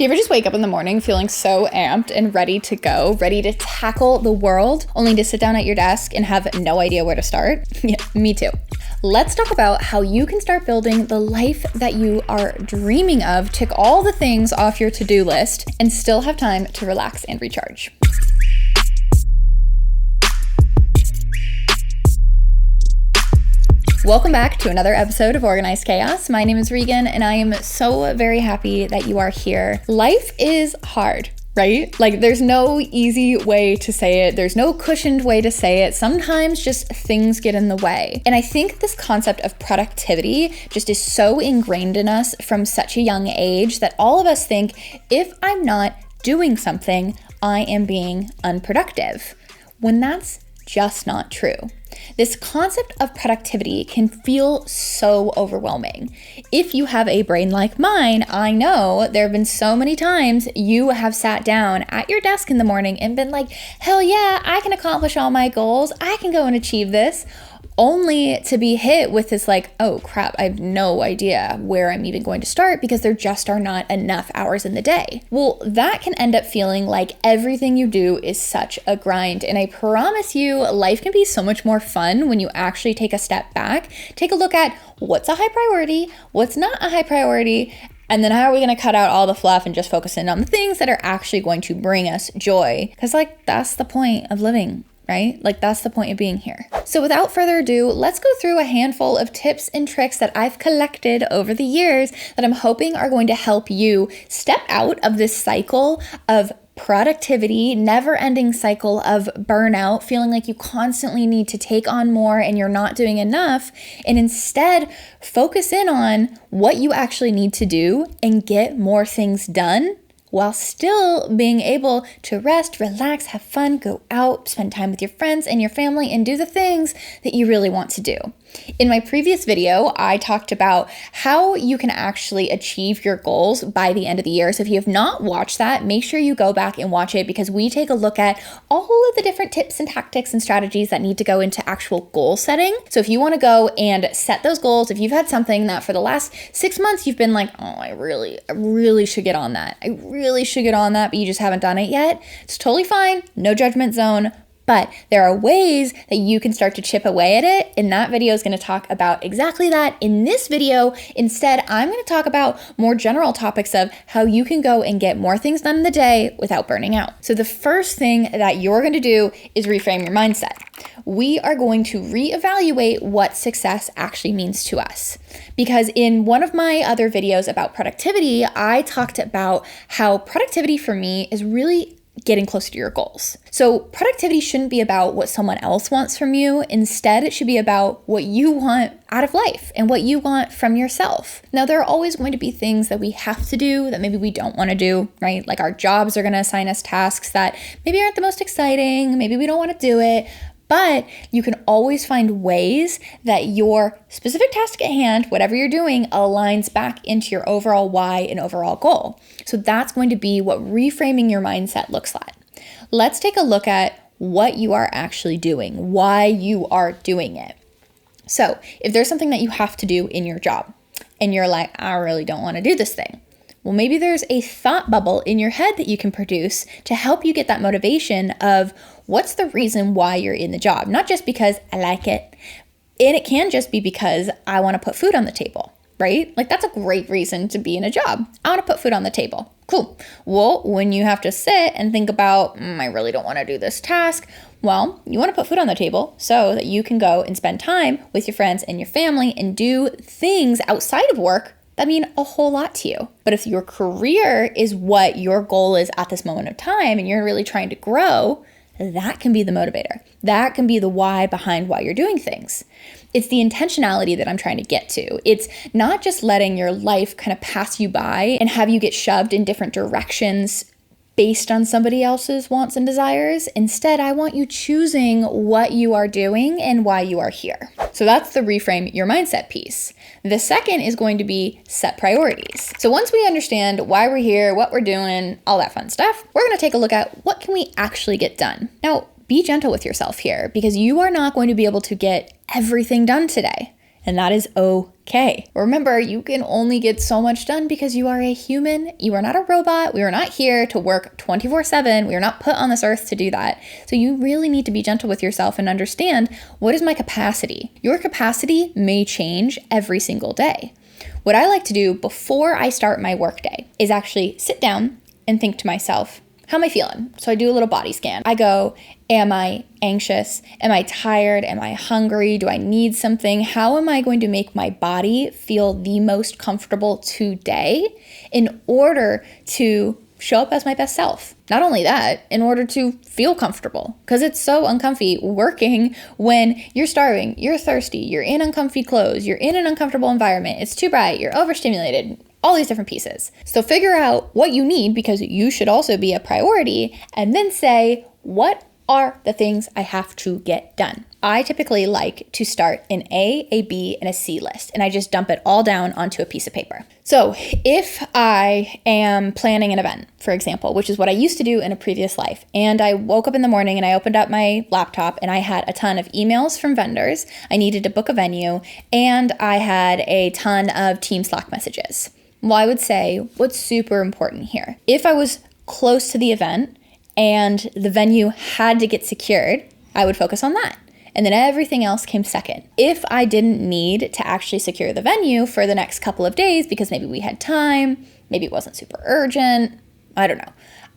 Do you ever just wake up in the morning feeling so amped and ready to go, ready to tackle the world, only to sit down at your desk and have no idea where to start? Yeah, me too. Let's talk about how you can start building the life that you are dreaming of, tick all the things off your to-do list, and still have time to relax and recharge. Welcome back to another episode of Organized Chaos. My name is Regan, and I am so very happy that you are here. Life is hard, right? Like, there's no easy way to say it. There's no cushioned way to say it. Sometimes just things get in the way. And I think this concept of productivity just is so ingrained in us from such a young age that all of us think, if I'm not doing something, I am being unproductive, when that's just not true. This concept of productivity can feel so overwhelming. If you have a brain like mine, I know there have been so many times you have sat down at your desk in the morning and been like, hell yeah, I can accomplish all my goals. I can go and achieve this. Only to be hit with this like, oh crap, I have no idea where I'm even going to start because there just are not enough hours in the day. Well, that can end up feeling like everything you do is such a grind. And I promise you, life can be so much more fun when you actually take a step back, take a look at what's a high priority, what's not a high priority, and then how are we going to cut out all the fluff and just focus in on the things that are actually going to bring us joy? Because like, that's the point of living, right? Like, that's the point of being here. So without further ado, let's go through a handful of tips and tricks that I've collected over the years that I'm hoping are going to help you step out of this cycle of productivity, never-ending cycle of burnout, feeling like you constantly need to take on more and you're not doing enough, and instead focus in on what you actually need to do and get more things done, while still being able to rest, relax, have fun, go out, spend time with your friends and your family, and do the things that you really want to do. In my previous video, I talked about how you can actually achieve your goals by the end of the year. So if you have not watched that, make sure you go back and watch it, because we take a look at all of the different tips and tactics and strategies that need to go into actual goal setting. So if you want to go and set those goals, if you've had something that for the last 6 months you've been like, oh, I really should get on that. I really should get on that, but you just haven't done it yet. It's totally fine. No judgment zone. But there are ways that you can start to chip away at it, and that video is going to talk about exactly that. In this video, instead, I'm going to talk about more general topics of how you can go and get more things done in the day without burning out. So the first thing that you're going to do is reframe your mindset. We are going to reevaluate what success actually means to us. Because in one of my other videos about productivity, I talked about how productivity for me is really getting closer to your goals. So productivity shouldn't be about what someone else wants from you. Instead, it should be about what you want out of life and what you want from yourself. Now, there are always going to be things that we have to do that maybe we don't want to do, right? Like our jobs are going to assign us tasks that maybe aren't the most exciting. Maybe we don't want to do it. But you can always find ways that your specific task at hand, whatever you're doing, aligns back into your overall why and overall goal. So that's going to be what reframing your mindset looks like. Let's take a look at what you are actually doing, why you are doing it. So if there's something that you have to do in your job and you're like, I really don't want to do this thing. Well, maybe there's a thought bubble in your head that you can produce to help you get that motivation of what's the reason why you're in the job. Not just because I like it. And it can just be because I want to put food on the table, right? Like, that's a great reason to be in a job. I want to put food on the table. Cool. Well, when you have to sit and think about, I really don't want to do this task. Well, you want to put food on the table so that you can go and spend time with your friends and your family and do things outside of work that mean a whole lot to you. But if your career is what your goal is at this moment of time and you're really trying to grow, that can be the motivator. That can be the why behind why you're doing things. It's the intentionality that I'm trying to get to. It's not just letting your life kind of pass you by and have you get shoved in different directions based on somebody else's wants and desires. Instead, I want you choosing what you are doing and why you are here. So that's the reframe your mindset piece. The second is going to be set priorities. So once we understand why we're here, what we're doing, all that fun stuff, we're going to take a look at what can we actually get done. Now, be gentle with yourself here, because you are not going to be able to get everything done today. and that is okay. Remember, you can only get so much done because you are a human. You are not a robot. We are not here to work 24/7. We are not put on this earth to do that. So you really need to be gentle with yourself and understand, what is my capacity? Your capacity may change every single day. What I like to do before I start my workday is actually sit down and think to myself, how am I feeling? So I do a little body scan. I go, am I anxious? Am I tired? Am I hungry? Do I need something? How am I going to make my body feel the most comfortable today in order to show up as my best self? Not only that, in order to feel comfortable, because it's so uncomfy working when you're starving, you're thirsty, you're in uncomfy clothes, you're in an uncomfortable environment, it's too bright, you're overstimulated, all these different pieces. So figure out what you need, because you should also be a priority, and then say, what are the things I have to get done? I typically like to start an A, B, and a C list, and I just dump it all down onto a piece of paper. So if I am planning an event, for example, which is what I used to do in a previous life, and I woke up in the morning and I opened up my laptop and I had a ton of emails from vendors, I needed to book a venue, and I had a ton of team Slack messages. Well, I would say what's super important here. If I was close to the event and the venue had to get secured, I would focus on that. And then everything else came second. If I didn't need to actually secure the venue for the next couple of days because maybe we had time, maybe it wasn't super urgent, I don't know,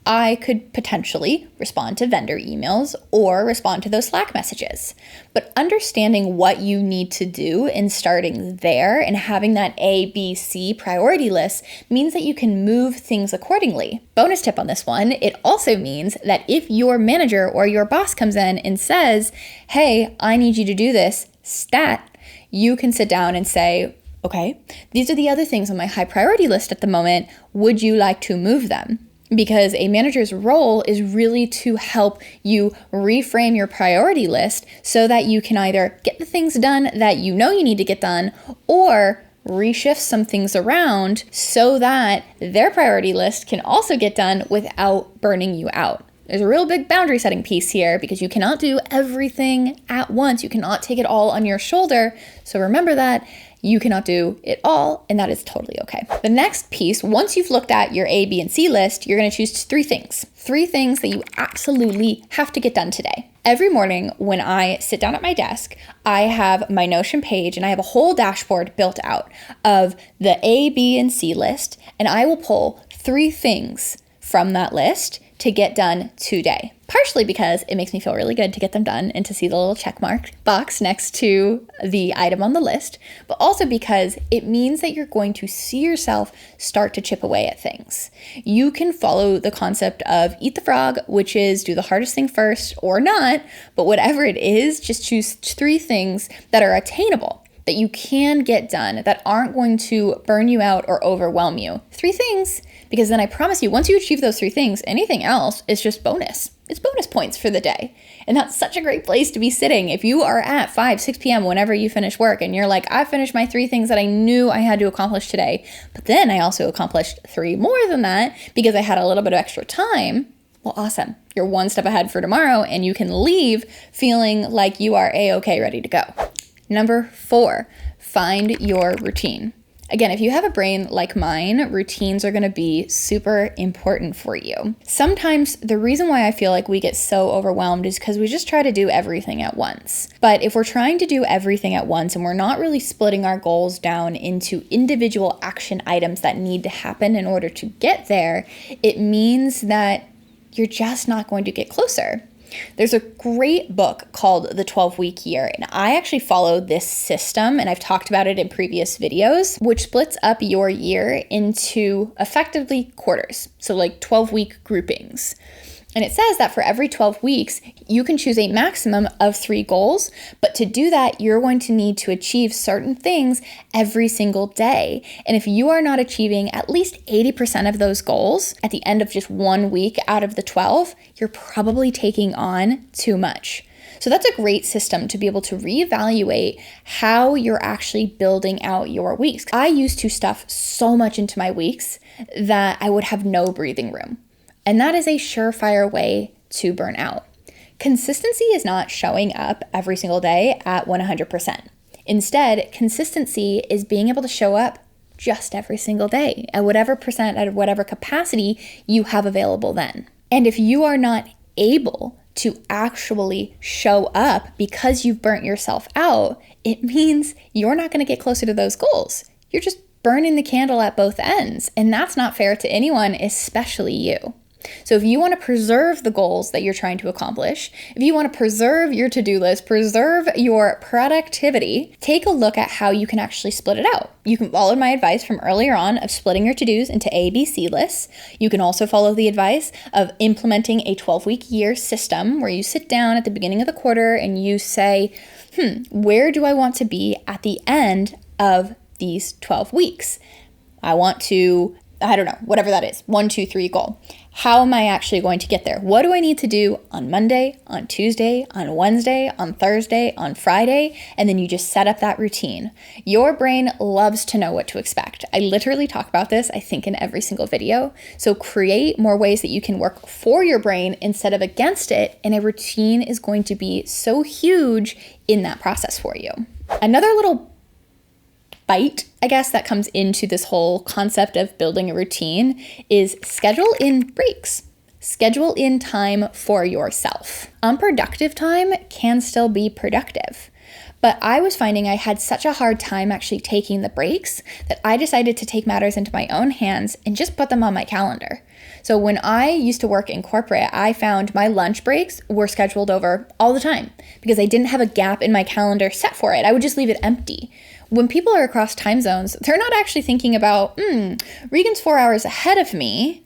I could potentially respond to vendor emails or respond to those Slack messages. But understanding what you need to do and starting there and having that A, B, C priority list means that you can move things accordingly. Bonus tip on this one, it also means that if your manager or your boss comes in and says, hey, I need you to do this, stat, you can sit down and say, okay, these are the other things on my high priority list at the moment. Would you like to move them? Because a manager's role is really to help you reframe your priority list so that you can either get the things done that you know you need to get done, or reshift some things around so that their priority list can also get done without burning you out. There's a real big boundary setting piece here because you cannot do everything at once. You cannot take it all on your shoulder. So remember that. You cannot do it all, and that is totally okay. The next piece, once you've looked at your A, B, and C list, you're gonna choose three things that you absolutely have to get done today. Every morning when I sit down at my desk, I have my Notion page and I have a whole dashboard built out of the A, B, and C list, and I will pull 3 things from that list to get done today. Partially because it makes me feel really good to get them done and to see the little check mark box next to the item on the list, but also because it means that you're going to see yourself start to chip away at things. You can follow the concept of eat the frog, which is do the hardest thing first or not, but whatever it is, just choose 3 things that are attainable, that you can get done, that aren't going to burn you out or overwhelm you. 3 things, because then I promise you, once you achieve those 3 things, anything else is just bonus. It's bonus points for the day. And that's such a great place to be sitting. If you are at 5, 6 p.m. whenever you finish work and you're like, I finished my 3 things that I knew I had to accomplish today, but then I also accomplished 3 more than that because I had a little bit of extra time. Well, awesome. You're one step ahead for tomorrow and you can leave feeling like you are A-okay, ready to go. Number 4, find your routine. Again, if you have a brain like mine, routines are going to be super important for you. Sometimes the reason why I feel like we get so overwhelmed is because we just try to do everything at once. But if we're trying to do everything at once and we're not really splitting our goals down into individual action items that need to happen in order to get there, it means that you're just not going to get closer. There's a great book called The 12-Week Year, and I actually follow this system, and I've talked about it in previous videos, which splits up your year into effectively quarters, so like 12-week groupings. And it says that for every 12 weeks, you can choose a maximum of 3 goals, but to do that, you're going to need to achieve certain things every single day. And if you are not achieving at least 80% of those goals at the end of just 1 week out of the 12, you're probably taking on too much. So that's a great system to be able to reevaluate how you're actually building out your weeks. I used to stuff so much into my weeks that I would have no breathing room. And that is a surefire way to burn out. Consistency is not showing up every single day at 100%. Instead, consistency is being able to show up just every single day at whatever percent, at whatever capacity you have available then. And if you are not able to actually show up because you've burnt yourself out, it means you're not going to get closer to those goals. You're just burning the candle at both ends, and that's not fair to anyone, especially you. So if you want to preserve the goals that you're trying to accomplish, if you want to preserve your to-do list, preserve your productivity, take a look at how you can actually split it out. You can follow my advice from earlier on of splitting your to-dos into A, B, C lists. You can also follow the advice of implementing a 12-week year system where you sit down at the beginning of the quarter and you say, where do I want to be at the end of these 12 weeks? I want to, whatever that is, 1, 2, 3 goal. How am I actually going to get there? What do I need to do on Monday, on Tuesday, on Wednesday, on Thursday, on Friday? And then you just set up that routine. Your brain loves to know what to expect. I literally talk about this, I think, in every single video. So create more ways that you can work for your brain instead of against it. And a routine is going to be so huge in that process for you. Another little bite, I guess, that comes into this whole concept of building a routine is schedule in breaks. Schedule in time for yourself. Unproductive time can still be productive. But I was finding I had such a hard time actually taking the breaks that I decided to take matters into my own hands and just put them on my calendar. So when I used to work in corporate, I found my lunch breaks were scheduled over all the time because I didn't have a gap in my calendar set for it. I would just leave it empty. When people are across time zones, they're not actually thinking about, Regan's 4 hours ahead of me.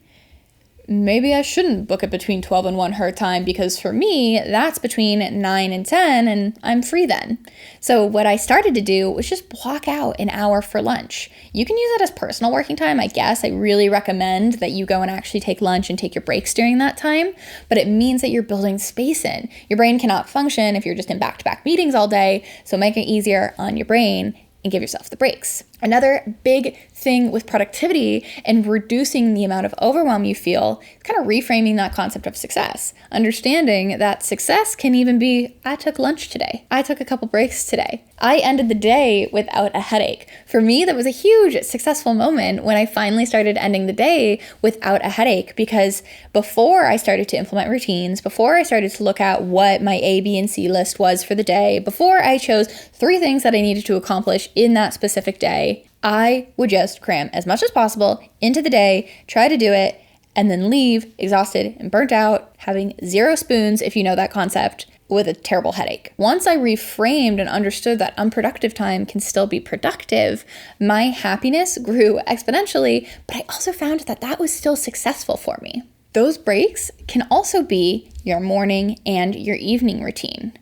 Maybe I shouldn't book it between 12 and 1 her time because for me, that's between 9 and 10 and I'm free then. So what I started to do was just block out an hour for lunch. You can use it as personal working time, I guess. I really recommend that you go and actually take lunch and take your breaks during that time, but it means that you're building space in. Your brain cannot function if you're just in back-to-back meetings all day, so make it easier on your brain and give yourself the breaks. Another big thing with productivity and reducing the amount of overwhelm you feel is kind of reframing that concept of success. Understanding that success can even be, I took lunch today. I took a couple breaks today. I ended the day without a headache. For me, that was a huge successful moment when I finally started ending the day without a headache, because before I started to implement routines, before I started to look at what my A, B, and C list was for the day, before I chose 3 things that I needed to accomplish in that specific day, I would just cram as much as possible into the day, try to do it, and then leave exhausted and burnt out, having 0 spoons, if you know that concept, with a terrible headache. Once I reframed and understood that unproductive time can still be productive, my happiness grew exponentially, but I also found that that was still successful for me. Those breaks can also be your morning and your evening routine.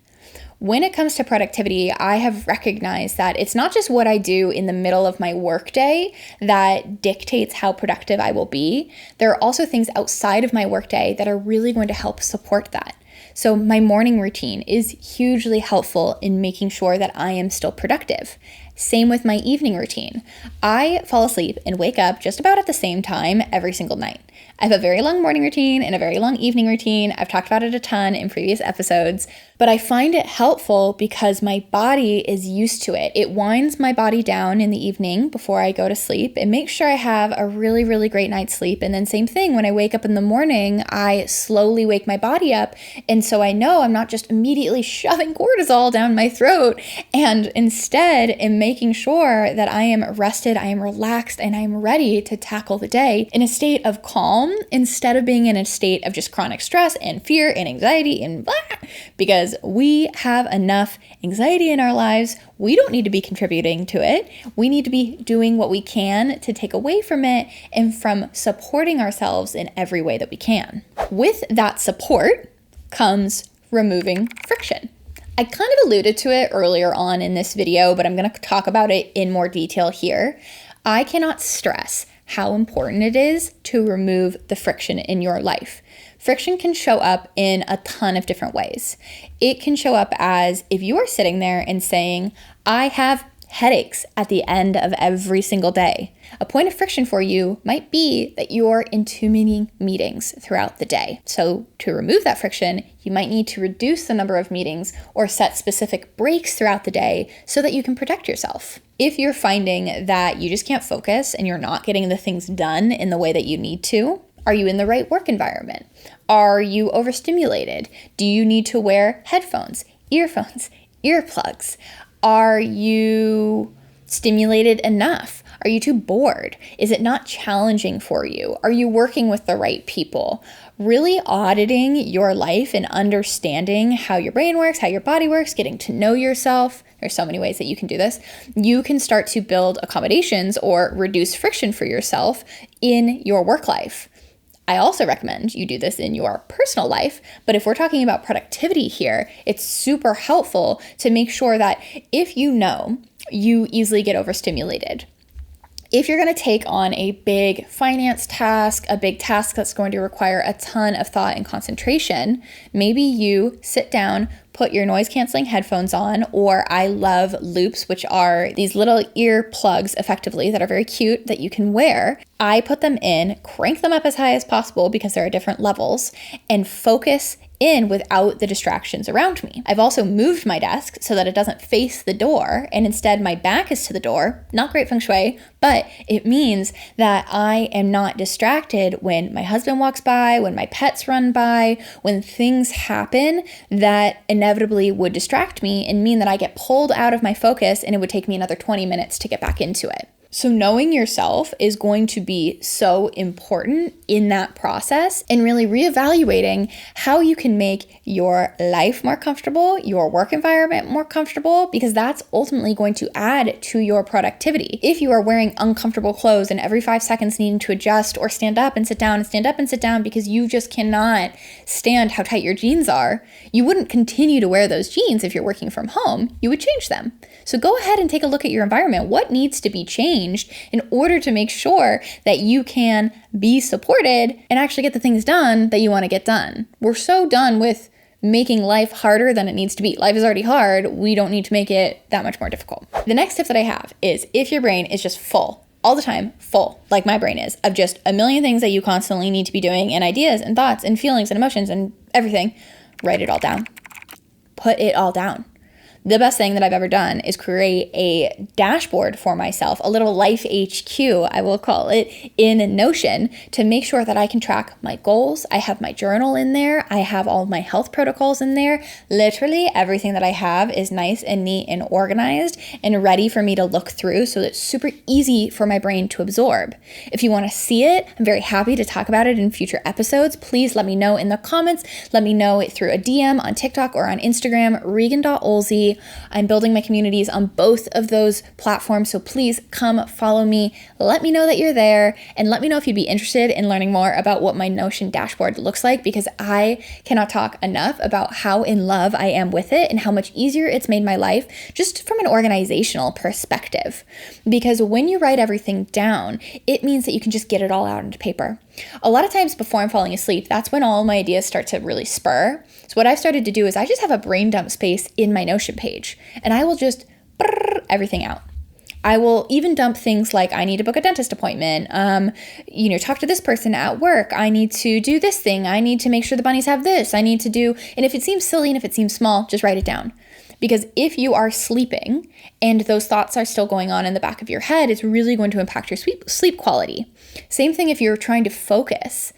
When it comes to productivity, I have recognized that it's not just what I do in the middle of my workday that dictates how productive I will be. There are also things outside of my workday that are really going to help support that. So my morning routine is hugely helpful in making sure that I am still productive. Same with my evening routine. I fall asleep and wake up just about at the same time every single night. I have a very long morning routine and a very long evening routine. I've talked about it a ton in previous episodes, but I find it helpful because my body is used to it. It winds my body down in the evening before I go to sleep. It makes sure I have a really, really great night's sleep. And then same thing, when I wake up in the morning, I slowly wake my body up. And so I know I'm not just immediately shoving cortisol down my throat, and instead am making sure that I am rested, I am relaxed, and I am ready to tackle the day in a state of calm instead of being in a state of just chronic stress and fear and anxiety and blah, because we have enough anxiety in our lives. We don't need to be contributing to it. We need to be doing what we can to take away from it and from supporting ourselves in every way that we can. With that support comes removing friction. I kind of alluded to it earlier on in this video, but I'm going to talk about it in more detail here. I cannot stress how important it is to remove the friction in your life. Friction can show up in a ton of different ways. It can show up as if you are sitting there and saying, I have headaches at the end of every single day. A point of friction for you might be that you're in too many meetings throughout the day. So to remove that friction, you might need to reduce the number of meetings or set specific breaks throughout the day so that you can protect yourself. If you're finding that you just can't focus and you're not getting the things done in the way that you need to, are you in the right work environment? Are you overstimulated? Do you need to wear headphones, earphones, earplugs? Are you stimulated enough? Are you too bored? Is it not challenging for you? Are you working with the right people? Really auditing your life and understanding how your brain works, how your body works, getting to know yourself. There's so many ways that you can do this. You can start to build accommodations or reduce friction for yourself in your work life. I also recommend you do this in your personal life, but if we're talking about productivity here, it's super helpful to make sure that if you know you easily get overstimulated, if you're going to take on a big finance task, a big task that's going to require a ton of thought and concentration, maybe you sit down, put your noise canceling headphones on, or I love loops, which are these little ear plugs effectively that are very cute that you can wear. I put them in, crank them up as high as possible because there are different levels, and focus in without the distractions around me. I've also moved my desk so that it doesn't face the door and instead my back is to the door. Not great feng shui, but it means that I am not distracted when my husband walks by, when my pets run by, when things happen that inevitably would distract me and mean that I get pulled out of my focus and it would take me another 20 minutes to get back into it. So knowing yourself is going to be so important in that process and really reevaluating how you can make your life more comfortable, your work environment more comfortable, because that's ultimately going to add to your productivity. If you are wearing uncomfortable clothes and every 5 seconds needing to adjust or stand up and sit down and stand up and sit down because you just cannot stand how tight your jeans are, you wouldn't continue to wear those jeans if you're working from home. You would change them. So go ahead and take a look at your environment. What needs to be changed in order to make sure that you can be supported and actually get the things done that you want to get done? We're so done with making life harder than it needs to be. Life is already hard. We don't need to make it that much more difficult. The next tip that I have is if your brain is just full all the time, full, like my brain is, of just a million things that you constantly need to be doing and ideas and thoughts and feelings and emotions and everything, write it all down. Put it all down. The best thing that I've ever done is create a dashboard for myself, a little life HQ, I will call it, in Notion to make sure that I can track my goals. I have my journal in there. I have all of my health protocols in there. Literally everything that I have is nice and neat and organized and ready for me to look through, so it's super easy for my brain to absorb. If you want to see it, I'm very happy to talk about it in future episodes. Please let me know in the comments. Let me know it through a DM on TikTok or on Instagram, regan.olsey. I'm building my communities on both of those platforms, so please come follow me. Let me know that you're there, and let me know if you'd be interested in learning more about what my Notion dashboard looks like, because I cannot talk enough about how in love I am with it and how much easier it's made my life just from an organizational perspective. Because when you write everything down, it means that you can just get it all out into paper. A lot of times before I'm falling asleep, that's when all my ideas start to really spur. So what I've started to do is I just have a brain dump space in my Notion page, and I will just everything out. I will even dump things like I need to book a dentist appointment, talk to this person at work. I need to do this thing. I need to make sure the bunnies have this. I need to do, and if it seems silly and if it seems small, just write it down. Because if you are sleeping and those thoughts are still going on in the back of your head, it's really going to impact your sleep quality. Same thing if you're trying to focus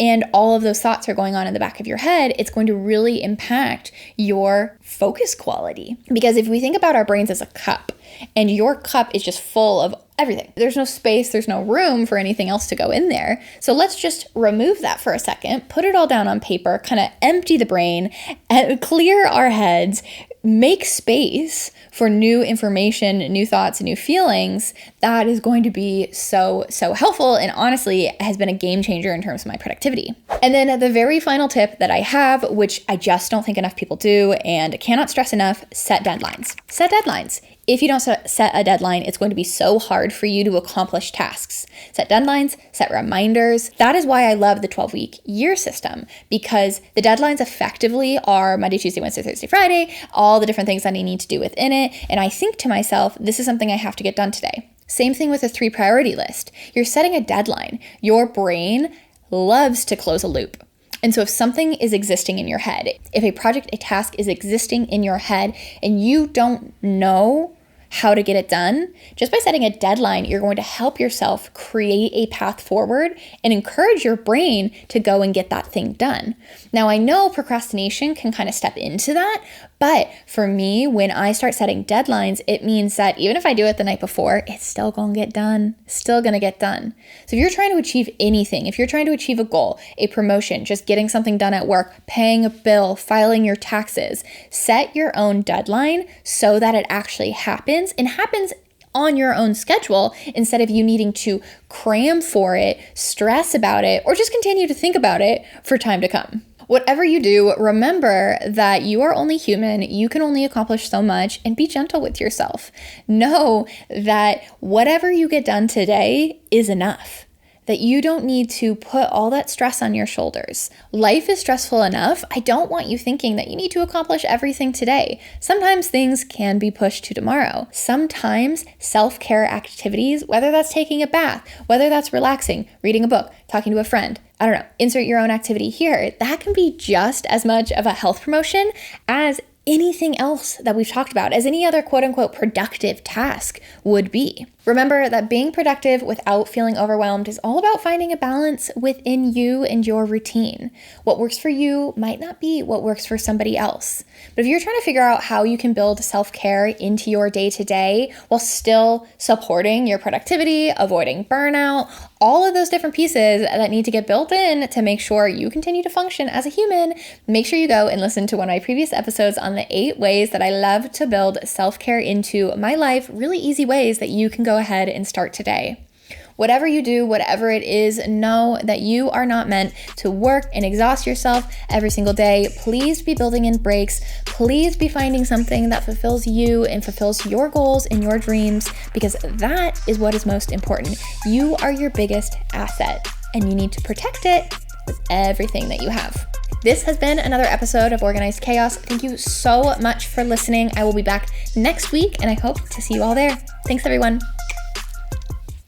and all of those thoughts are going on in the back of your head, it's going to really impact your focus quality. Because if we think about our brains as a cup, and your cup is just full of everything, there's no space, there's no room for anything else to go in there. So let's just remove that for a second, put it all down on paper, kind of empty the brain, and clear our heads, make space for new information, new thoughts, and new feelings. That is going to be so helpful, and honestly has been a game changer in terms of my productivity. And then the very final tip that I have, which I just don't think enough people do and cannot stress enough, set deadlines. Set deadlines. If you don't set a deadline, it's going to be so hard for you to accomplish tasks. Set deadlines, set reminders. That is why I love the 12-week year system, because the deadlines effectively are Monday, Tuesday, Wednesday, Thursday, Friday, all the different things that I need to do within it. And I think to myself, this is something I have to get done today. Same thing with a 3 priority list. You're setting a deadline. Your brain loves to close a loop. And so if something is existing in your head, if a project, a task is existing in your head and you don't know how to get it done, just by setting a deadline, you're going to help yourself create a path forward and encourage your brain to go and get that thing done. Now, I know procrastination can kind of step into that, but for me, when I start setting deadlines, it means that even if I do it the night before, it's still gonna get done, still gonna get done. So if you're trying to achieve anything, if you're trying to achieve a goal, a promotion, just getting something done at work, paying a bill, filing your taxes, set your own deadline so that it actually happens and happens on your own schedule instead of you needing to cram for it, stress about it, or just continue to think about it for time to come. Whatever you do, remember that you are only human, you can only accomplish so much, and be gentle with yourself. Know that whatever you get done today is enough, that you don't need to put all that stress on your shoulders. Life is stressful enough. I don't want you thinking that you need to accomplish everything today. Sometimes things can be pushed to tomorrow. Sometimes self-care activities, whether that's taking a bath, whether that's relaxing, reading a book, talking to a friend, I don't know, insert your own activity here, that can be just as much of a health promotion as anything else that we've talked about, as any other quote unquote productive task would be. Remember that being productive without feeling overwhelmed is all about finding a balance within you and your routine. What works for you might not be what works for somebody else. But if you're trying to figure out how you can build self-care into your day-to-day while still supporting your productivity, avoiding burnout, all of those different pieces that need to get built in to make sure you continue to function as a human, make sure you go and listen to one of my previous episodes on the 8 ways that I love to build self-care into my life, really easy ways that you can go ahead and start today. Whatever you do, whatever it is, know that you are not meant to work and exhaust yourself every single day. Please be building in breaks. Please be finding something that fulfills you and fulfills your goals and your dreams, because that is what is most important. You are your biggest asset, and you need to protect it with everything that you have. This has been another episode of Organized Chaos. Thank you so much for listening. I will be back next week, and I hope to see you all there. Thanks, everyone.